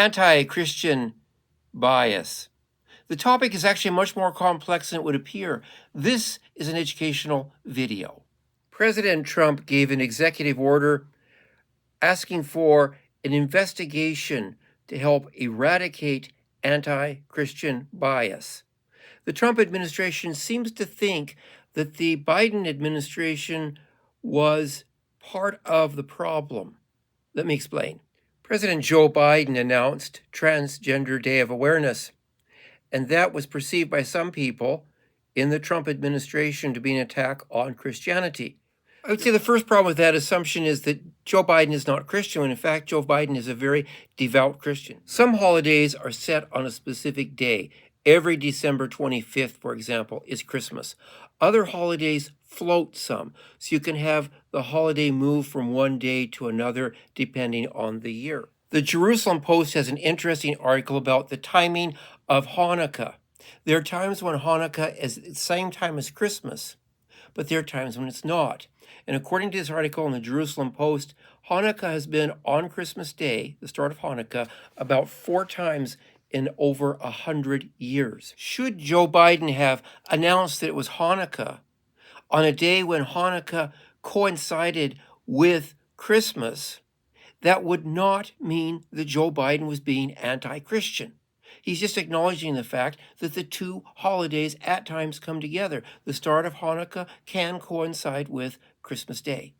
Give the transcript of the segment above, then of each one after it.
Anti-Christian bias. The topic is actually much more complex than it would appear. This is an educational video. President Trump gave an executive order asking for an investigation to help eradicate anti-Christian bias. The Trump administration seems to think that the Biden administration was part of the problem. Let me explain. President Joe Biden announced Transgender Day of Awareness, and that was perceived by some people in the Trump administration to be an attack on Christianity. I would say the first problem with that assumption is that Joe Biden is not Christian, when in fact Joe Biden is a very devout Christian. Some holidays are set on a specific day. Every December 25th, for example, is Christmas. Other holidays float some, so you can have the holiday move from one day to another depending on the year. The Jerusalem Post has an interesting article about the timing of Hanukkah. There are times when Hanukkah is at the same time as Christmas, but there are times when it's not. And according to this article in the Jerusalem Post, Hanukkah has been on Christmas Day, the start of Hanukkah, about 4 times in over 100 years. Should Joe Biden have announced that it was Hanukkah on a day when Hanukkah coincided with Christmas, that would not mean that Joe Biden was being anti-Christian. He's just acknowledging the fact that the two holidays at times come together. The start of Hanukkah can coincide with Christmas Day.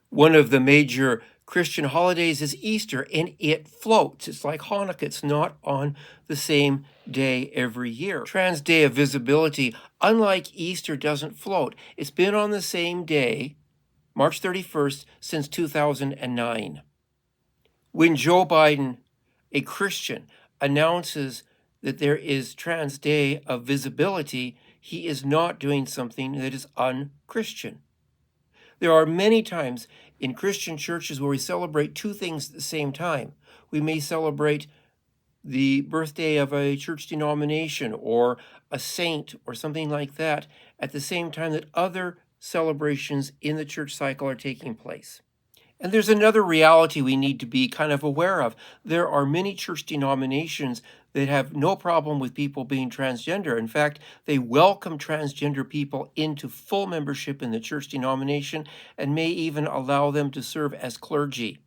One of the major Christian holidays is Easter, and it floats. It's like Hanukkah. It's not on the same day every year. Trans Day of Visibility, unlike Easter, doesn't float. It's been on the same day, March 31st, since 2009. When Joe Biden, a Christian, announces that there is Trans Day of Visibility, he is not doing something that is un-Christian. There are many times in Christian churches where we celebrate two things at the same time. We may celebrate the birthday of a church denomination or a saint or something like that at the same time that other celebrations in the church cycle are taking place. And there's another reality we need to be kind of aware of. There are many church denominations that have no problem with people being transgender. In fact, they welcome transgender people into full membership in the church denomination and may even allow them to serve as clergy.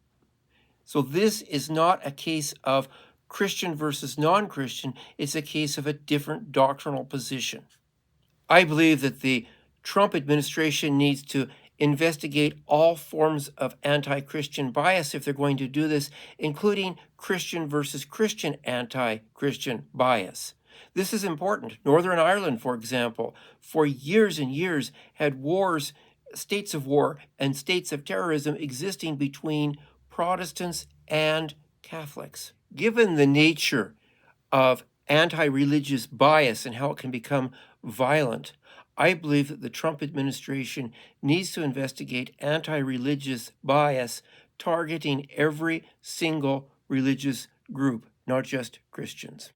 So this is not a case of Christian versus non-Christian. It's a case of a different doctrinal position. I believe that the Trump administration needs to investigate all forms of anti-Christian bias if they're going to do this, including Christian versus Christian anti-Christian bias. This is important. Northern Ireland, for example, for years and years had wars, states of war and states of terrorism existing between Protestants and Catholics. Given the nature of anti-religious bias and how it can become violent, I believe that the Trump administration needs to investigate anti-religious bias targeting every single religious group, not just Christians.